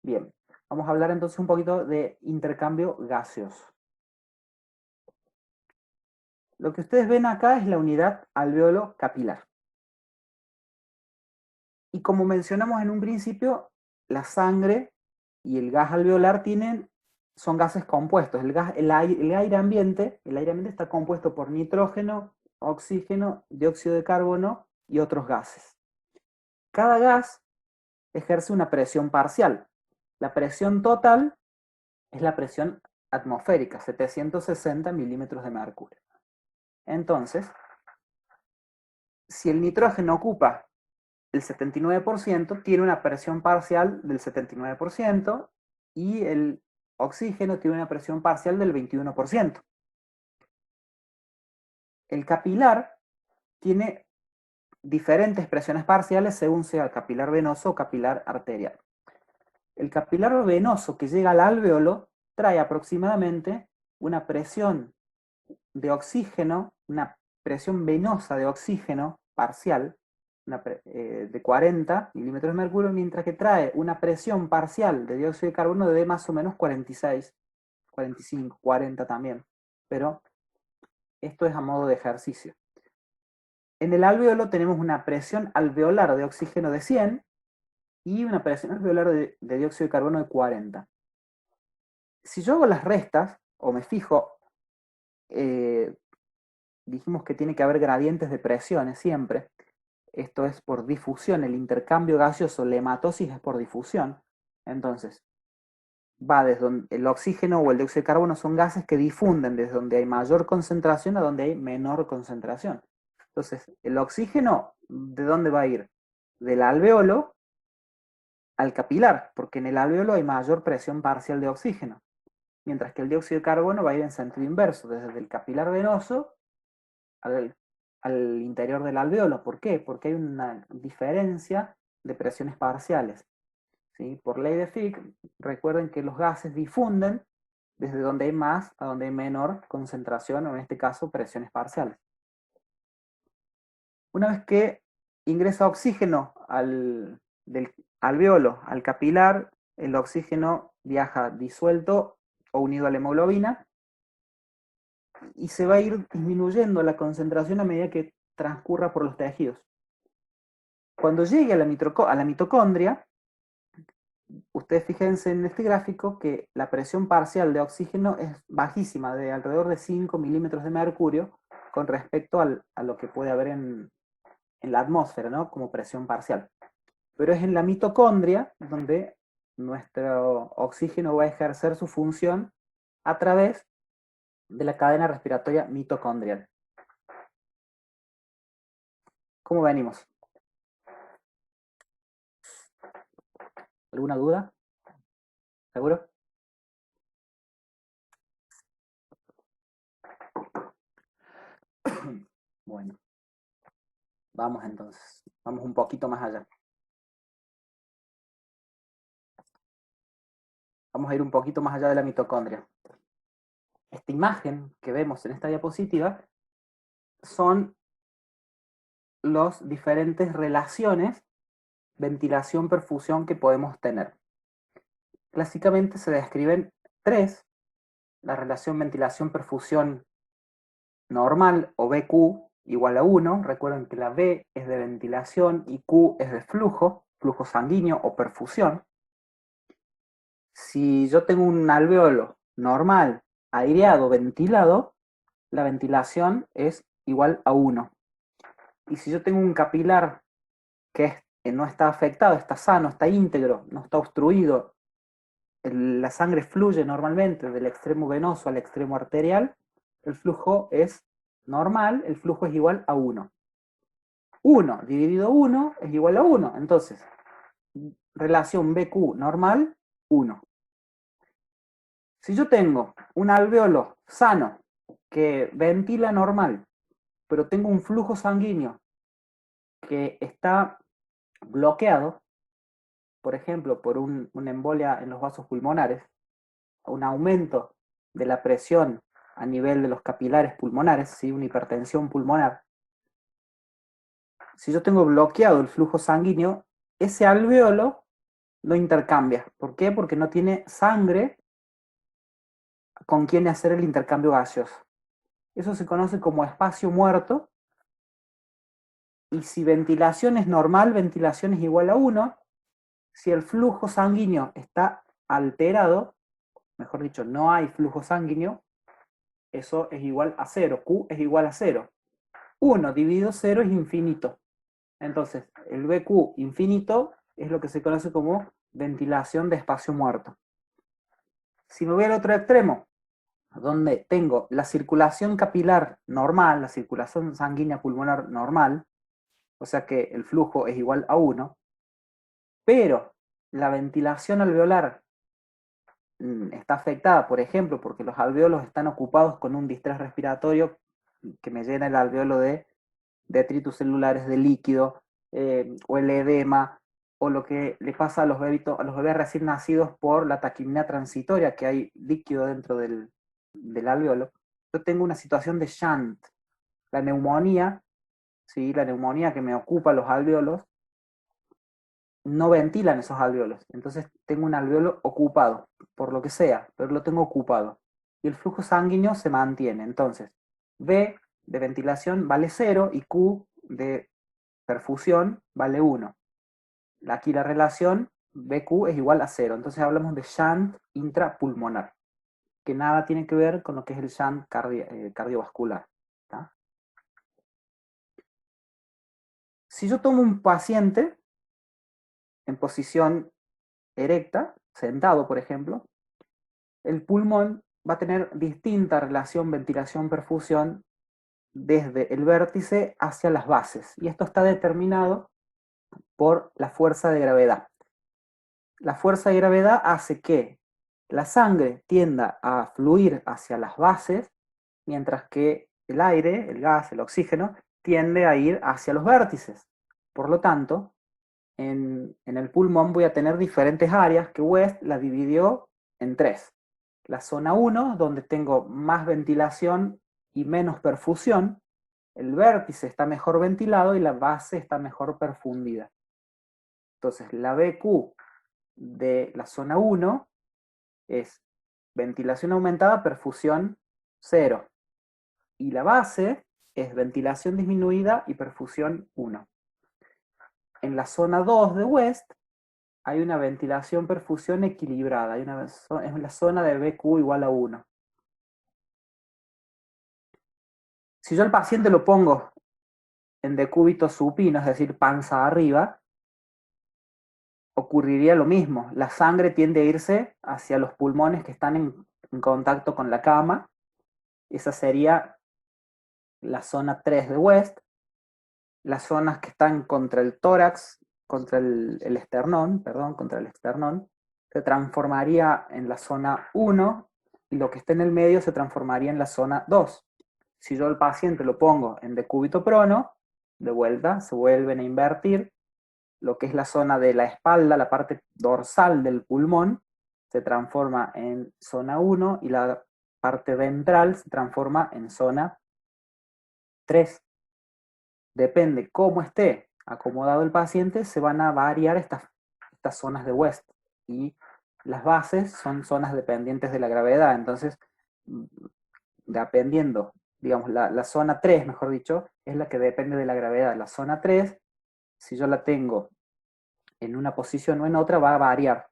Bien, vamos a hablar entonces un poquito de intercambio gaseoso. Lo que ustedes ven acá es la unidad alveolo capilar. Y como mencionamos en un principio, la sangre y el gas alveolar son gases compuestos. El aire ambiente está compuesto por nitrógeno, oxígeno, dióxido de carbono y otros gases. Cada gas ejerce una presión parcial. La presión total es la presión atmosférica, 760 milímetros de mercurio. Entonces, si el nitrógeno ocupa el 79%, tiene una presión parcial del 79% y el oxígeno tiene una presión parcial del 21%. El capilar tiene diferentes presiones parciales según sea capilar venoso o capilar arterial. El capilar venoso que llega al alvéolo trae aproximadamente una presión de oxígeno, una presión venosa de oxígeno parcial de 40 milímetros de mercurio, mientras que trae una presión parcial de dióxido de carbono de más o menos 46, 45, 40 también. Pero esto es a modo de ejercicio. En el alvéolo tenemos una presión alveolar de oxígeno de 100 y una presión alveolar de dióxido de carbono de 40. Si yo hago las restas, o me fijo, dijimos que tiene que haber gradientes de presiones siempre. Esto es por difusión, el intercambio gaseoso, la hematosis es por difusión. Entonces, va desde donde el oxígeno o el dióxido de carbono son gases que difunden desde donde hay mayor concentración a donde hay menor concentración. Entonces, el oxígeno, ¿de dónde va a ir? Del alvéolo al capilar, porque en el alvéolo hay mayor presión parcial de oxígeno, mientras que el dióxido de carbono va a ir en sentido inverso, desde el capilar venoso al, al interior del alvéolo. ¿Por qué? Porque hay una diferencia de presiones parciales. ¿Sí? Por ley de Fick, recuerden que los gases difunden desde donde hay más a donde hay menor concentración, o en este caso presiones parciales. Una vez que ingresa oxígeno del alvéolo al capilar, el oxígeno viaja disuelto o unido a la hemoglobina y se va a ir disminuyendo la concentración a medida que transcurra por los tejidos. Cuando llegue a la mitocondria, ustedes fíjense en este gráfico que la presión parcial de oxígeno es bajísima, de alrededor de 5 milímetros de mercurio, con respecto a lo que puede haber en la atmósfera, ¿no? Como presión parcial. Pero es en la mitocondria donde nuestro oxígeno va a ejercer su función a través de la cadena respiratoria mitocondrial. ¿Cómo venimos? ¿Alguna duda? ¿Seguro? Bueno, vamos entonces. Vamos un poquito más allá. Vamos a ir un poquito más allá de la mitocondria. Esta imagen que vemos en esta diapositiva son las diferentes relaciones ventilación-perfusión que podemos tener. Clásicamente se describen tres: la relación ventilación-perfusión normal o BQ igual a 1. Recuerden que la B es de ventilación y Q es de flujo sanguíneo o perfusión. Si yo tengo un alvéolo normal, aireado, ventilado, la ventilación es igual a 1. Y si yo tengo un capilar que no está afectado, está sano, está íntegro, no está obstruido, la sangre fluye normalmente del extremo venoso al extremo arterial, el flujo es normal, el flujo es igual a 1. 1 dividido 1 es igual a 1. Entonces, relación BQ normal, 1. Si yo tengo un alvéolo sano que ventila normal, pero tengo un flujo sanguíneo que está bloqueado, por ejemplo, por una embolia en los vasos pulmonares, un aumento de la presión a nivel de los capilares pulmonares, ¿sí? Una hipertensión pulmonar. Si yo tengo bloqueado el flujo sanguíneo, ese alvéolo no intercambia. ¿Por qué? Porque no tiene sangre con quien hacer el intercambio gaseoso. Eso se conoce como espacio muerto, y si ventilación es normal, ventilación es igual a 1. Si el flujo sanguíneo está alterado, mejor dicho, no hay flujo sanguíneo, eso es igual a 0. Q es igual a 0. 1 dividido 0 es infinito. Entonces, el BQ infinito es lo que se conoce como ventilación de espacio muerto. Si me voy al otro extremo, donde tengo la circulación capilar normal, la circulación sanguínea pulmonar normal, o sea que el flujo es igual a 1, pero la ventilación alveolar está afectada, por ejemplo, porque los alveolos están ocupados con un distrés respiratorio que me llena el alveolo de detritus celulares, de líquido, o el edema, o lo que le pasa a los bebés recién nacidos por la taquimia transitoria, que hay líquido dentro del alveolo. Yo tengo una situación de shunt. La neumonía, ¿sí? La neumonía que me ocupa los alveolos, no ventilan esos alveolos. Entonces tengo un alveolo ocupado, por lo que sea, pero lo tengo ocupado. Y el flujo sanguíneo se mantiene. Entonces, V de ventilación vale 0 y Q de perfusión vale 1. Aquí la relación BQ es igual a 0. Entonces hablamos de shunt intrapulmonar, que nada tiene que ver con lo que es el shunt cardiovascular. ¿Tá? Si yo tomo un paciente en posición erecta, sentado por ejemplo, el pulmón va a tener distinta relación ventilación-perfusión desde el vértice hacia las bases. Y esto está determinado por la fuerza de gravedad. La fuerza de gravedad hace que la sangre tienda a fluir hacia las bases, mientras que el aire, el gas, el oxígeno, tiende a ir hacia los vértices. Por lo tanto, en el pulmón voy a tener diferentes áreas que West la dividió en 3. La zona 1, donde tengo más ventilación y menos perfusión, el vértice está mejor ventilado y la base está mejor perfundida. Entonces, la BQ de la zona 1 es ventilación aumentada, perfusión 0. Y la base es ventilación disminuida y perfusión 1. En la zona 2 de West hay una ventilación-perfusión equilibrada. Es la zona de BQ igual a 1. Si yo al paciente lo pongo en decúbito supino, es decir, panza arriba, ocurriría lo mismo. La sangre tiende a irse hacia los pulmones que están en contacto con la cama. Esa sería la zona 3 de West. Las zonas que están contra el tórax, contra el esternón, perdón, contra el esternón, se transformaría en la zona 1 y lo que está en el medio se transformaría en la zona 2. Si yo al paciente lo pongo en decúbito prono, de vuelta se vuelven a invertir. Lo que es la zona de la espalda, la parte dorsal del pulmón, se transforma en zona 1 y la parte ventral se transforma en zona 3. Depende cómo esté acomodado el paciente, se van a variar estas zonas de West. Y las bases son zonas dependientes de la gravedad. Entonces, dependiendo, digamos, la zona 3, mejor dicho, es la que depende de la gravedad. La zona 3, si yo la tengo en una posición o en otra, va a variar.